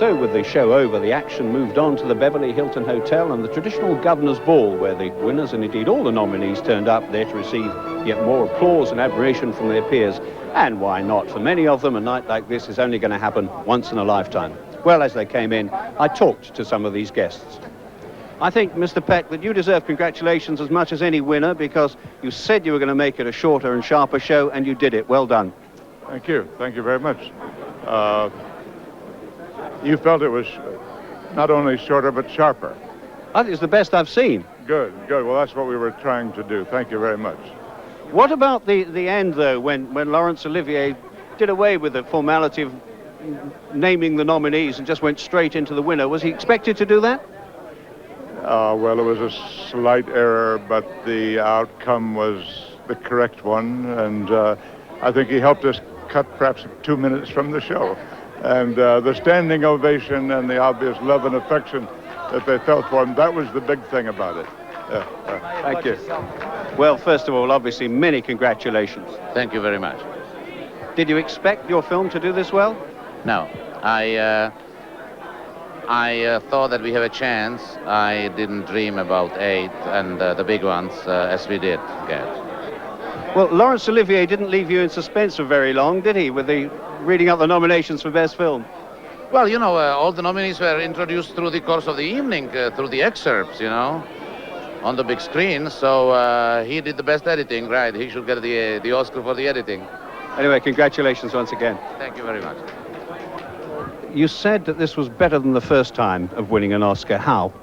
So with the show over, the action moved on to the Beverly Hilton Hotel and the traditional Governor's Ball, where the winners and indeed all the nominees turned up there to receive yet more applause and admiration from their peers. And why not? For many of them, a night like this is only going to happen once in a lifetime. Well, as they came in, I talked to some of these guests. I think, Mr. Peck, that you deserve congratulations as much as any winner, because you said you were going to make it a shorter and sharper show, and you did it. Well done. Thank you. Thank you very much. You felt it was not only shorter, but sharper. I think it's the best I've seen. Good, good. Well, that's what we were trying to do. Thank you very much. What about the end, though, when Laurence Olivier did away with the formality of naming the nominees and just went straight into the winner? Was he expected to do that? Well, it was a slight error, but the outcome was the correct one, and I think he helped us cut perhaps 2 minutes from the show. And the standing ovation and the obvious love and affection that they felt for him, that was the big thing about it. Thank you. Well, first of all, obviously, many congratulations. Thank you very much. Did you expect your film to do this well? No, I thought that we have a chance. I didn't dream about 8 and the big ones as we did get. Well, Laurence Olivier didn't leave you in suspense for very long, did he, with the reading out the nominations for Best Film? Well, you know, all the nominees were introduced through the course of the evening, through the excerpts, you know, on the big screen. So he did the best editing, right? He should get the Oscar for the editing. Anyway, congratulations once again. Thank you very much. You said that this was better than the first time of winning an Oscar. How?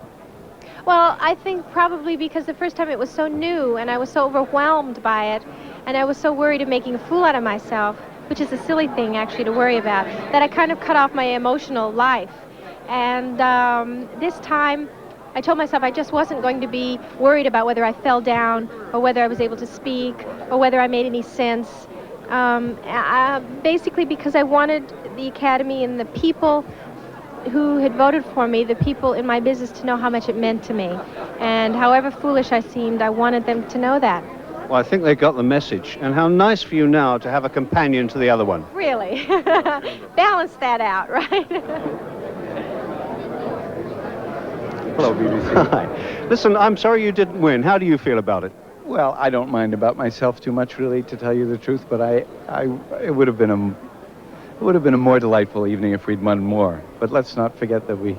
Well, I think probably because the first time it was so new and I was so overwhelmed by it, and I was so worried of making a fool out of myself, which is a silly thing actually to worry about, that I kind of cut off my emotional life. And this time I told myself I just wasn't going to be worried about whether I fell down or whether I was able to speak or whether I made any sense. Basically because I wanted the Academy and the people who had voted for me, the people in my business, to know how much it meant to me. And however foolish I seemed, I wanted them to know that. Well, I think they got the message. And how nice for you now to have a companion to the other one. Really? Balance that out, right? Hello, BBC. Hi. Listen, I'm sorry you didn't win. How do you feel about it? Well, I don't mind about myself too much, really, to tell you the truth, but it would have been a more delightful evening if we'd won more. But let's not forget that we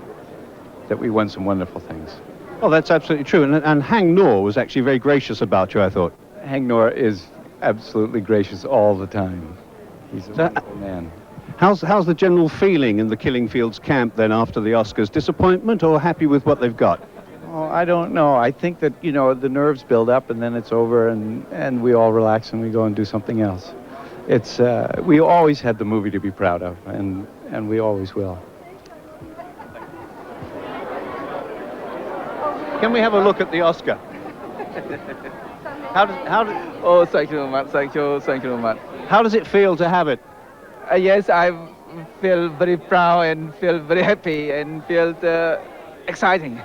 won some wonderful things. Oh, that's absolutely true. And HAING was actually very gracious about you, I thought. HAING is absolutely gracious all the time. He's a wonderful man. How's the general feeling in the Killing Fields camp then after the Oscars? Disappointment or happy with what they've got? Oh, I don't know. I think that, you know, the nerves build up and then it's over and we all relax and we go and do something else. It's, we always had the movie to be proud of, and we always will. Can we have a look at the Oscar? Oh, thank you very much, thank you very much. How does it feel to have it? Yes, I feel very proud and feel very happy and feel exciting.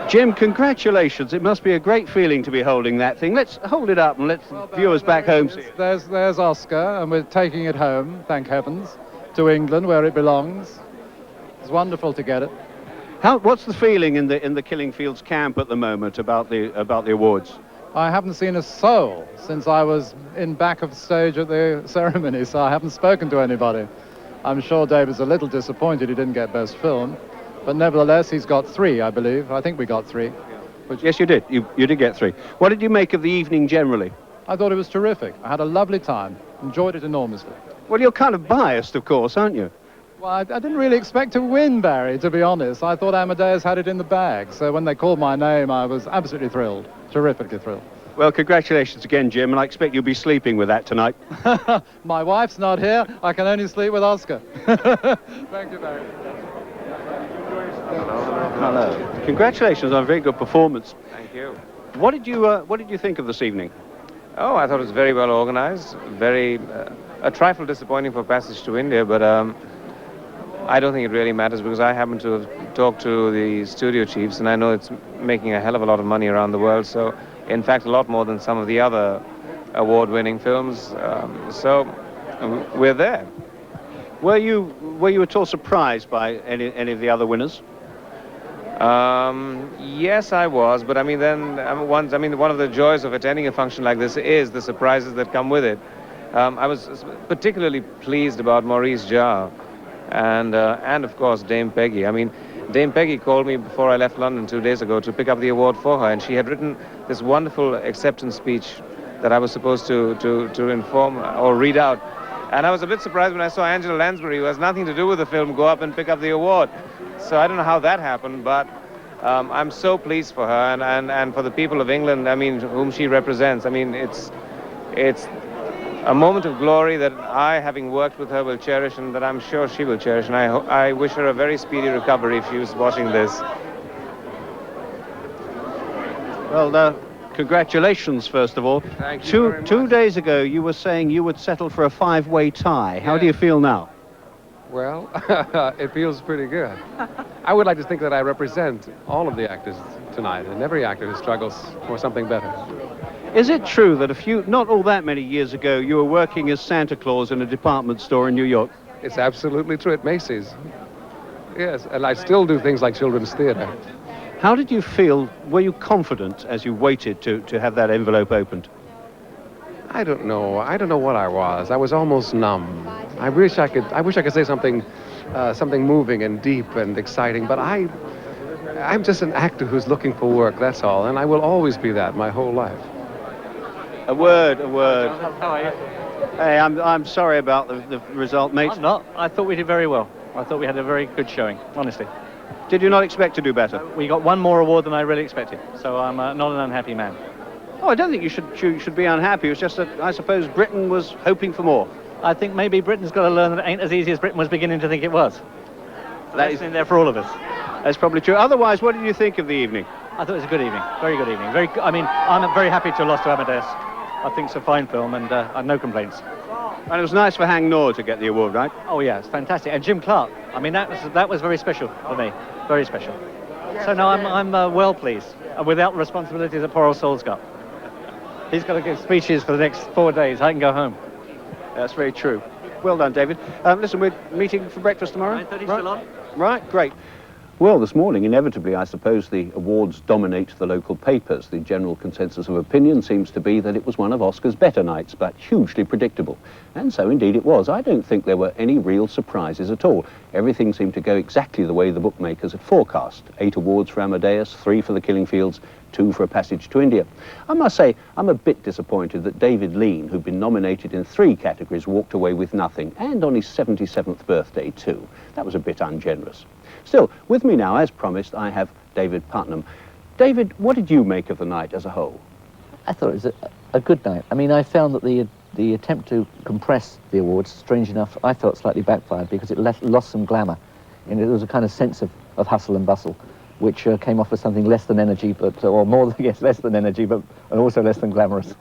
Jim, congratulations. It must be a great feeling to be holding that thing. Let's hold it up and let viewers back home see it. There's Oscar, and we're taking it home, thank heavens, to England, where it belongs. It's wonderful to get it. What's the feeling in the Killing Fields camp at the moment about the awards? I haven't seen a soul since I was in back of stage at the ceremony, so I haven't spoken to anybody. I'm sure David's a little disappointed he didn't get Best Film, but nevertheless he's got 3, I believe. I think we got 3. Yes, you did. You did get 3. What did you make of the evening generally? I thought it was terrific. I had a lovely time. Enjoyed it enormously. Well, you're kind of biased, of course, aren't you? Well, I didn't really expect to win, Barry, to be honest. I thought Amadeus had it in the bag, so when they called my name, I was absolutely thrilled. Terrifically thrilled. Well, congratulations again, Jim, and I expect you'll be sleeping with that tonight. My wife's not here. I can only sleep with Oscar. Thank you, Barry. Hello. Congratulations on a very good performance. Thank you. What did you think of this evening? Oh, I thought it was very well organized. Very a trifle disappointing for Passage to India, but I don't think it really matters because I happen to have talked to the studio chiefs and I know it's making a hell of a lot of money around the world. So, in fact, a lot more than some of the other award-winning films. So we're there. Were you at all surprised by any of the other winners? Yes, I was, but I mean, one of the joys of attending a function like this is the surprises that come with it. I was particularly pleased about Maurice Jarre and of course Dame Peggy. I mean, Dame Peggy called me before I left London 2 days ago to pick up the award for her, and she had written this wonderful acceptance speech that I was supposed to inform or read out. And I was a bit surprised when I saw Angela Lansbury, who has nothing to do with the film, go up and pick up the award. So I don't know how that happened, but I'm so pleased for her and for the people of England, I mean, whom she represents. I mean, it's a moment of glory that I, having worked with her, will cherish, and that I'm sure she will cherish. And I wish her a very speedy recovery if she was watching this. Well, congratulations, first of all. Thank you very much. 2 days ago, you were saying you would settle for a 5-way tie. How do you feel now? Well, it feels pretty good. I would like to think that I represent all of the actors tonight, and every actor who struggles for something better. Is it true that not all that many years ago, you were working as Santa Claus in a department store in New York? It's absolutely true at Macy's. Yes, and I still do things like children's theater. How did you feel? Were you confident as you waited to have that envelope opened? I don't know. I don't know what I was. I was almost numb. I wish I could say something moving and deep and exciting, but I'm just an actor who's looking for work, that's all, and I will always be that my whole life. A word. How are you? Hey, I'm sorry about the result, mate. I'm not. I thought we did very well. I thought we had a very good showing, honestly. Did you not expect to do better? We got one more award than I really expected, so I'm not an unhappy man. Oh, I don't think you should be unhappy. It was just that I suppose Britain was hoping for more. I think maybe Britain's got to learn that it ain't as easy as Britain was beginning to think it was. That is in there for all of us. That's probably true. Otherwise, what did you think of the evening? I thought it was a good evening, very good evening. I mean, I'm very happy to have lost to Amadeus. I think it's a fine film, and I have no complaints. And it was nice for HAING to get the award, right? Oh yeah, it's fantastic. And Jim Clark. I mean, that was very special for me, very special. So now I'm well pleased, without the responsibilities that poor old Saul's got. He's got to give speeches for the next 4 days. I can go home. That's very true. Well done, David. Listen, we're meeting for breakfast tomorrow. 9:30 still on? Right, great. Well, this morning, inevitably, I suppose the awards dominate the local papers. The general consensus of opinion seems to be that it was one of Oscar's better nights, but hugely predictable. And so, indeed, it was. I don't think there were any real surprises at all. Everything seemed to go exactly the way the bookmakers had forecast. 8 awards for Amadeus, 3 for The Killing Fields, 2 for A Passage to India. I must say, I'm a bit disappointed that David Lean, who'd been nominated in 3 categories, walked away with nothing, and on his 77th birthday, too. That was a bit ungenerous. Still, with me now, as promised, I have David Putnam. David, what did you make of the night as a whole? I thought it was a good night. I mean, I found that the attempt to compress the awards, strange enough, I felt slightly backfired because it lost some glamour. And there was a kind of sense of hustle and bustle, which came off as something less than energy, or more than, yes, less than energy, but and also less than glamorous.